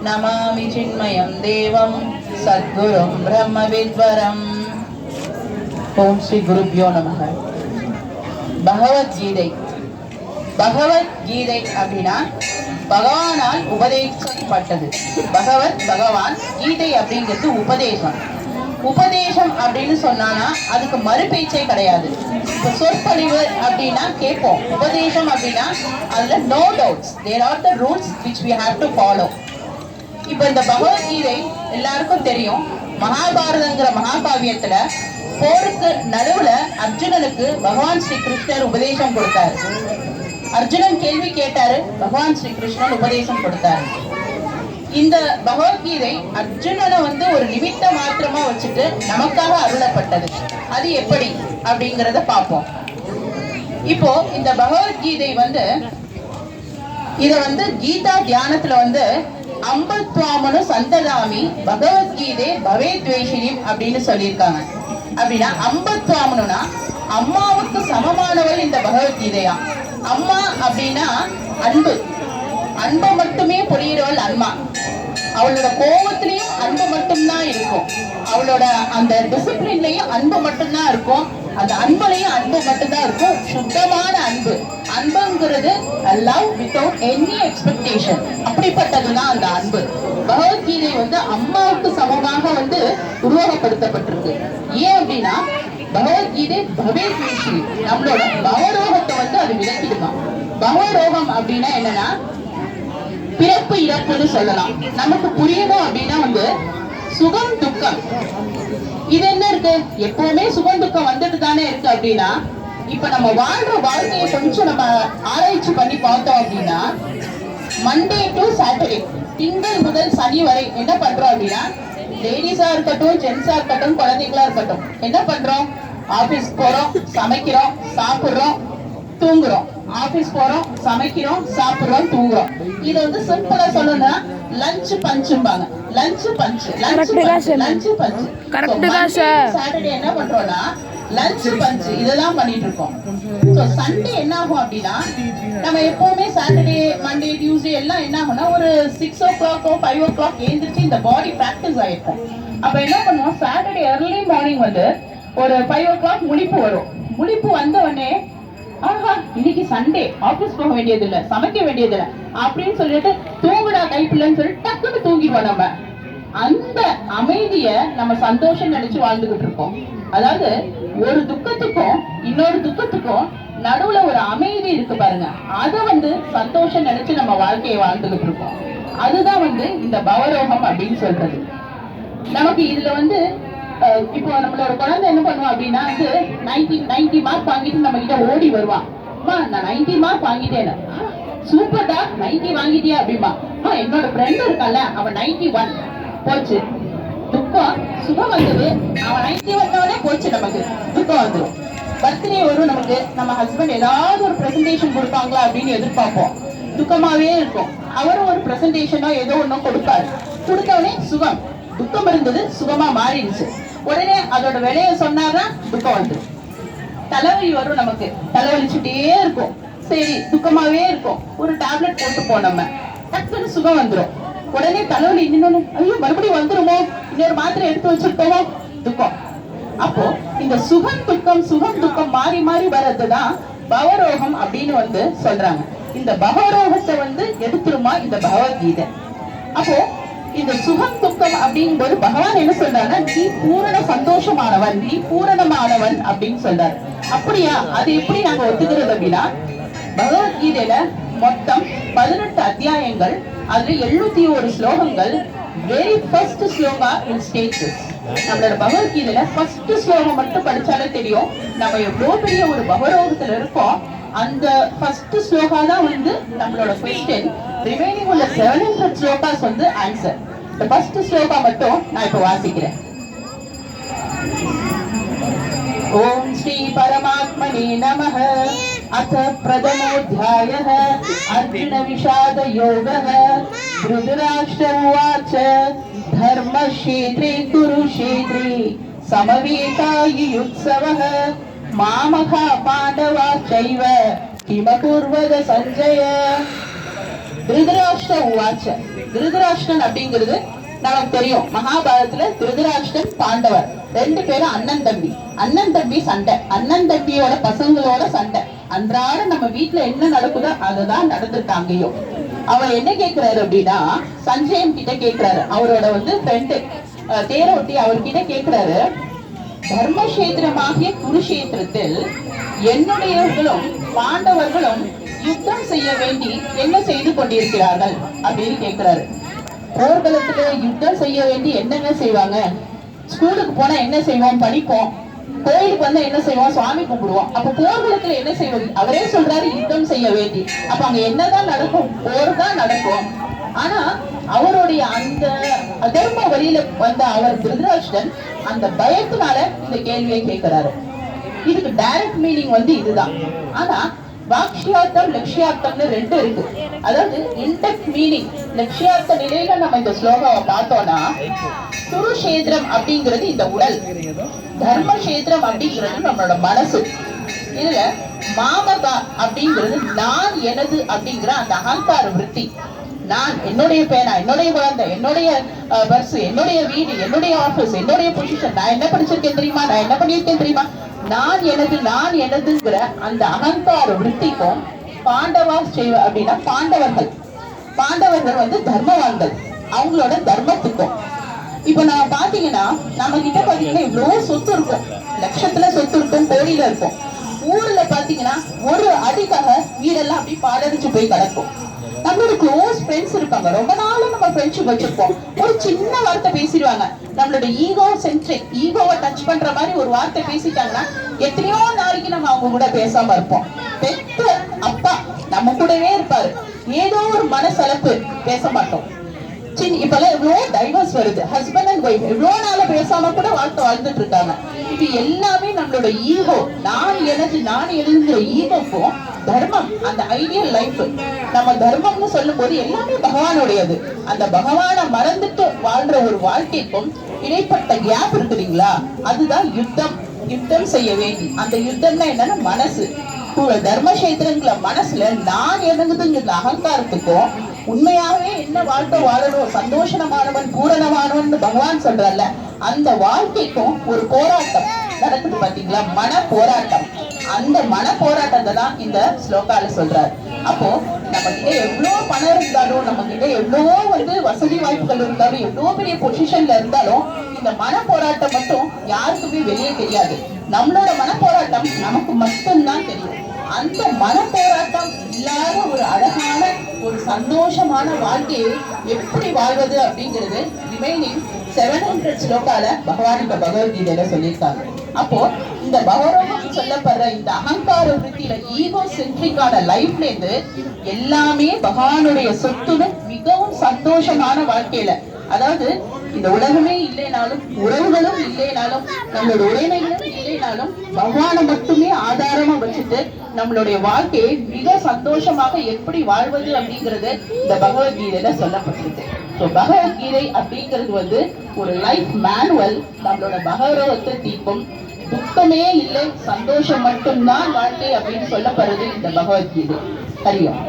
नमामि चिन्मयं देवं सद्गुरुं ब्रह्मविद्वरम्. ओम श्री गुरुभ्यो नमः. பகவத்கீதை. பகவத்கீதை அப்படின்னா பகவானால் உபதேசிக்கப்பட்டது. பகவான், கீதை அப்படிங்கிறது உபதேசம். உபதேசம் அப்படின்னு சொன்னானா அதுக்கு மறுபேச்சே கிடையாது. இப்போ சொற்பொழிவு அப்படின்னா கேட்போம், உபதேசம் அப்படின்னா அதுல no doubts, there are the rules which we have to follow. இப்போ இந்த பகவத்கீதை எல்லாருக்கும் தெரியும். மகாபாரதங்கிற மகாகாவியத்துல போருக்கு நடுவுல அர்ஜுனனுக்கு பகவான் ஸ்ரீ கிருஷ்ணர் உபதேசம் கொடுத்தாரு. அர்ஜுனன் கேள்வி கேட்டாரு, பகவான் ஸ்ரீ கிருஷ்ணன் உபதேசம் கொடுத்தாரு. இந்த பகவத்கீதை அர்ஜுனனை ஒரு நிமித்த மாத்திரமா வச்சுட்டு நமக்காக அருளப்பட்டது. அது எப்படி அப்படிங்கறத பார்ப்போம். இப்போ இந்த பகவத்கீதை இத கீதா தியானத்துல அம்பத்வாமனு சந்ததாமி பகவத்கீதை பவேத்வேஷினி அப்படின்னு சொல்லியிருக்காங்க. அப்படின்னா அம்பத்வாமனுனா அம்மாவுக்கு சமமானவள் இந்த பகவத்கீதையா. அம்மா அப்படின்னா அன்பு, அன்பை மட்டுமே பொழியிறவள் அம்மா. அவளோட கோபத்திலையும் அன்பு மட்டும்தான் இருக்கும், அவளோட அந்த டிசிப்ளின்லயும் அன்பு மட்டும்தான் இருக்கும், அந்த அன்புலையும் அன்பு மட்டும்தான் இருக்கும். சுத்தமான அன்பு. அன்புங்கிறது லவ் வித்தவுட் எனி எக்ஸ்பெக்டேஷன். அப்படிப்பட்டதுதான் அந்த அன்பு. பகவத்கீதை அம்மாவுக்கு சமமாக உருவகப்படுத்தப்பட்டிருக்கு. ஏன் அப்படின்னா பகவத்கீதை பவேத்வேஷி, நம்மளோட பவரோகத்தை அது விளக்கிடுமா. பவரோகம் அப்படின்னா என்னன்னா பிறப்பு இறப்புன்னு சொல்லலாம். நமக்கு புரியணும் அப்படின்னா சுகம் துக்கம் இது என்ன இருக்கு, எப்பவுமே சுகம் துக்கம் வந்துட்டு தானே இருக்கு. அப்படின்னா இப்ப நம்ம வாழ்ற வாழ்க்கையை கொஞ்சம் நம்ம ஆராய்ச்சி பண்ணி பார்த்தோம் அப்படின்னா மண்டே டு சாட்டர்டே, திங்கள் முதல் சனி வரை என்ன பண்றோம் அப்படின்னா, லேடிஸா இருக்கட்டும், ஜென்ஸா இருக்கட்டும், குழந்தைங்களா இருக்கட்டும், என்ன பண்றோம், ஆபீஸ் போறோம், சமைக்கிறோம், சாப்பிடுறோம், தூங்குறோம். ஆபீஸ் போறோம், சமைக்கிறோம், சாப்பிடுறோம், தூங்குறோம். இது சிம்பிளா சொல்லணும்னா லஞ்ச் பஞ்சும்பாங்க. Lunch punch, lunch punch. Saturday என்ன பண்றோம்னா லஞ்ச் பஞ்ச் இதெல்லாம் பண்ணிட்டு இருக்கோம். சோ சண்டே என்ன ஆகும் அப்படின்னா, நம்ம எப்பவுமே சாட்டர்டே, மண்டே, டியூஸ்டே எல்லாம் என்ன ஆகும்னா ஒரு 6 o'clock 5 o'clock எழுந்திரிச்சு இந்த பாடி பிராக்டிஸ் ஆயிருக்கும். அப்ப என்ன பண்ணுவோம், சாட்டர்டே early மார்னிங் ஒரு 5 o'clock முழிப்பு வரும். முழிப்பு வந்த உடனே ஆஹா இன்னைக்கு சண்டே, ஆபீஸ் போக வேண்டியது இல்ல, சமைக்க வேண்டியது இல்ல அப்படின்னு சொல்லிட்டு தூங்குடா கைப்பிள்ளைன்னு சொல்லிட்டு டக்குன்னு தூங்கிடுவோம். நம்ம அந்த அமைதிய நம்ம சந்தோஷம் நினைச்சு வாழ்ந்துகிட்டு இருக்கோம். அதாவது ஒரு துக்கத்துக்கும் இன்னொரு துக்கத்துக்கும் நடுவுல ஒரு அமைதி இருக்கு பாருங்க, அத சந்தோஷம் நினைச்சு நம்ம வாழ்க்கையை வாழ்ந்துகிட்டு இருக்கோம். அதுதான் இந்த பவரோகம் அப்படின்னு சொல்றது. நமக்கு இதுல இப்போ நம்மளோட குழந்தை என்ன பண்ணுவோம் அப்படின்னா 90 மார்க் வாங்கிட்டு நம்ம கிட்ட ஓடி வருவான். நான் 90 மார்க் வாங்கிட்டேன். சூப்பர்டா 90 வாங்கிட்டியா அப்படிமா. என்னோட ஃப்ரெண்ட் இருக்கால அவன் 91 போச்சு. துக்கம் சுகம் வந்தது, அவன் 90 வந்தவனே போச்சு. நமக்கு துக்கம் வந்துடும். பர்த்டே வரும், நமக்கு நம்ம ஹஸ்பண்ட் ஏதாவது ஒரு பிரசன்டேஷன் கொடுப்பாங்களா அப்படின்னு எதிர்பார்ப்போம். துக்கமாவே இருக்கும். அவரும் ஒரு பிரசன்டேஷனோ ஏதோ ஒன்னும் கொடுப்பாரு. கொடுத்தவனே சுகம், துக்கம் இருந்தது சுகமா மாறிடுச்சு. உடனே அதோட விலைய சொன்னாதான் துக்கம் வந்துடும். தலைவலி வரும், நமக்கு தலைவலிச்சுட்டே இருக்கும். சரி துக்கமாவே இருக்கும், ஒரு டேப்லெட் போட்டு போ, நம்ம டக்குன்னு சுகம் வந்துடும். உடனே தலைவலி இன்னொன்னு, ஐயோ மறுபடியும் வந்துருமோ, இன்னொரு மாத்திரை எடுத்து வச்சிருக்கோமோ, துக்கம். அப்போ இந்த சுகம் துக்கம் மாறி மாறி வர்றதுதான் பவரோகம் அப்படின்னு சொல்றாங்க. இந்த பவரோகத்தை எடுத்துருமா இந்த பகவத்கீதை. அப்போ இந்த சுகம் துக்கம் அப்படிங்கும்போது பகவான் என்ன சொல்றாருன்னா, நீ பூரண சந்தோஷமானவன், நீ பூரணமானவன் அப்படின்னு சொல்றாரு. அப்படியா, அது எப்படி நாங்க ஒத்துக்கிறது அப்படின்னா, பகவத்கீதையில மொத்தம் 18 அத்தியாயங்கள், அதுல 701 ஸ்லோகங்கள். வெரி ஃபர்ஸ்ட் ஸ்லோகா இன் ஸ்டேஜஸ். நம்மளோட பகவத்கீதையில ஃபர்ஸ்ட் ஸ்லோகம் மட்டும் படிச்சாலே தெரியும் நம்ம எவ்வளவு பெரிய ஒரு பகவரோகத்துல இருக்கோம். அந்த ஃபர்ஸ்ட் ஸ்லோகா தான் நம்மளோட क्वेश्चन. ரிமைனிங் உள்ள 700 ஸ்லோகாஸ் ஆன்சர். இந்த ஃபர்ஸ்ட் ஸ்லோகா மட்டும் நான் இப்ப வாசிக்கிறேன். ஓம் ஸ்ரீ பரமாத்மனே நமः. அத பிரதமோऽध्यायः அர்ஜுன விஷாத யோகः. த்ருதராஷ்ட்ர உவாச்ச தர்மக்ஷேத்ரே குருக்ஷேத்ரே समवेतायुत्सवः मामखा पाण्डवा चैव किमकुर्वद सञ्जय. திருதராஷ்டிர உவாச்ச. திருதராஷ்டிரன் அப்படிங்கிறது நமக்கு தெரியும், மகாபாரதத்துல திருதராஷ்டிரன் பாண்டவர் ரெண்டு பேரும் அண்ணன் தம்பி. அண்ணன் தம்பி சண்டை, அண்ணன் தம்பியோட பசங்களோட சண்டை. அன்றாட நம்ம வீட்டுல என்ன நடக்குதோ அதுதான் நடந்துட்டாங்கயோ. அவர் என்ன கேட்கிறாரு அப்படின்னா, சஞ்சயன் கிட்ட கேட்கிறாரு, அவரோட ஃப்ரெண்டு தேரோட்டி அவர்கிட்ட கேட்கிறாரு, தர்மக்ஷேத்திரமாகிய குருஷேத்திரத்தில் என்னுடையவர்களும் பாண்டவர்களும் யுத்தம் செய்ய வேண்டி என்ன செய்து கொண்டிருக்கிறார்கள் அப்படின்னு கேட்கிறாரு. போர்க்களத்துல யுத்தம் செய்ய வேண்டி என்னங்க செய்வாங்க? ஸ்கூலுக்கு போனா என்ன செய்வோம்? படிப்போம். கோயிலுக்கு வந்தா என்ன செய்வோம்? சுவாமி கும்பிடுவோம். அப்ப போர்க்களத்துல என்ன செய்வது? அவரே சொல்றாரு யுத்தம் செய்ய வேண்டி. அப்ப அங்க என்னதான் நடக்கும்? போர் தான் நடக்கும். ஆனா அவருடைய அந்த அதர்ம வழியில வந்த அவர் திருதராஷ்டிரன் அந்த பயத்தினால இந்த கேள்வியை கேட்கிறாரு. இதுக்கு டைரக்ட் மீனிங் இதுதான். ஆனா வாக்ஷியார்த்தம் லட்சியார்த்தம்னு ரெண்டு இருக்கு. அதாவது இன்டெக்ட் மீனிங் லட்சியார்த்த நிலையில நம்ம இந்த ஸ்லோகாவை பார்த்தோம்னா, குருஷேத்திரம் அப்படிங்கிறது இந்த உடல், தர்மக்ஷேத்திரம் அப்படிங்கிறது நம்மளோட மனசு. இதுல மாமகா அப்படிங்கிறது நான் எனது அப்படிங்கிற அந்த அகங்கார விருத்தி. நான், என்னுடைய பேனா, என்னுடைய குழந்தை, என்னுடைய பஸ், என்னுடைய வீடு, என்னுடைய ஆபீஸ், என்னுடைய பொசிஷன், நான் என்ன படிச்சிருக்கேன் தெரியுமா, நான் என்ன பண்ணியிருக்கேன் தெரியுமா, நான் எனது நான் எனதுங்கிற அந்த அகங்கார விருத்திக்கும் பாண்டவா செய்வ அப்படின்னா பாண்டவர்கள் தர்மவான்கள், அவங்களோட தர்மத்துக்கும். இப்ப நம்ம பாத்தீங்கன்னா நம்ம கிட்ட பாத்தீங்கன்னா இவ்வளவு சொத்து இருக்கும், லட்சத்துல சொத்து இருக்கும், கோடியில இருக்கும். ஊர்ல பாத்தீங்கன்னா ஒரு அடிக்காக வீடெல்லாம் அப்படி பாடடிச்சு போய் கிடக்கும். நம்மளோட க்ளோஸ் ஃப்ரெண்ட்ஸ் இருப்பாங்க, ரொம்ப நாளும் நம்ம ஃப்ரெண்ட்ஷிப் வச்சிருப்போம். ஒரு சின்ன வார்த்தை பேசிடுவாங்க, நம்மளோட ஈகோ சென்ட்ரிக், ஈகோவை டச் பண்ற மாதிரி ஒரு வார்த்தை பேசிட்டாங்கன்னா எத்தனையோ நாளைக்கு நம்ம அவங்க கூட பேசாம இருப்போம். பெத்த அப்பா நம்ம கூடவே இருப்பாரு, ஏதோ ஒரு மனசலப்பு பேச மாட்டோம். இப்பெல்லாம் எவ்வளவு டைவர்ஸ் வருது, ஹஸ்பண்ட் அண்ட் ஒய்ஃப் எவ்வளவு நாள பேசாம கூட வாழ்க்கை வாழ்ந்துட்டு இருக்காங்க. இது எல்லாமே நம்மளோட ஈகோ, நான் எனதுங்கிற ஈகோக்கும் தர்மம், அந்த ஐடியல் லைஃப். நம்ம தர்மம்னு சொல்லும் போது எல்லாமே பகவானுடையது. அந்த பகவானை மறந்துட்டு வாழ்ற ஒரு வாழ்க்கைக்கும் இடைப்பட்ட கேப் இருக்குதுங்களா, அதுதான் யுத்தம் செய்ய வேண்டி. அந்த யுத்தம்னா என்னன்னா மனசு. தர்மக்ஷேத்திரங்கள மனசுல நான் எனதுங்கிற அகங்காரத்துக்கும் உண்மையாகவே என்ன வாழ்க்கை வாழணும், சந்தோஷமானவன் பூரணமானவன் பகவான் சொல்றல்ல, அந்த வாழ்க்கைக்கும் ஒரு போராட்டம் நடக்குது பாத்தீங்களா, மன போராட்டம். அந்த மன போராட்டத்தை தான் இந்த ஸ்லோகால சொல்றாரு. அப்போ நம்ம கிட்ட எவ்வளவு பணம் இருந்தாலும், நம்ம கிட்ட எவ்வளவோ வசதி வாய்ப்புகள் இருந்தாலும், எவ்வளவு பெரிய பொசிஷன்ல இருந்தாலும், இந்த மன போராட்டம் மட்டும் யாருக்குமே வெளியே தெரியாது. நம்மளோட மன போராட்டம் நமக்கு மட்டும்தான் தெரியும். அந்த மன போராட்டம் இல்லாத ஒரு அழகான ஒரு சந்தோஷமான வாழ்க்கையை எப்படி வாழ்வது அப்படிங்கிறது ரிமைனிங் 700 ஸ்லோகால பகவான் இந்த பகவத்கீதையில சொல்லியிருக்காங்க. அப்போ இந்த பகவரோகம் சொல்லப்படுற இந்த அகங்கார விருத்தியில ஈகோ சென்ட்ரிக்கான லைஃப்ல இருந்து எல்லாமே பகவானுடைய சொத்துன்னு மிகவும் சந்தோஷமான வாழ்க்கையில, அதாவது இந்த உலகமே இல்லைனாலும், உறவுகளும் இல்லைனாலும், நம்மளோட உடைமைகளும் இல்லைனாலும், பகவானை மட்டுமே ஆதாரமா வச்சுட்டு நம்மளுடைய வாழ்க்கையை மிக சந்தோஷமாக எப்படி வாழ்வது அப்படிங்கிறது இந்த பகவத்கீதையில சொல்லப்பட்டிருக்கு. பகவத்கீதை அப்படிங்கிறது ஒரு லைஃப் மேனுவல். நம்மளோட பகவரோகத்தை தீர்க்கும். துக்கமே இல்லை, சந்தோஷம் மட்டும்தான் வாழ்க்கை அப்படின்னு சொல்லப்படுறது இந்த பகவத்கீதை. ஹரி ஓம்.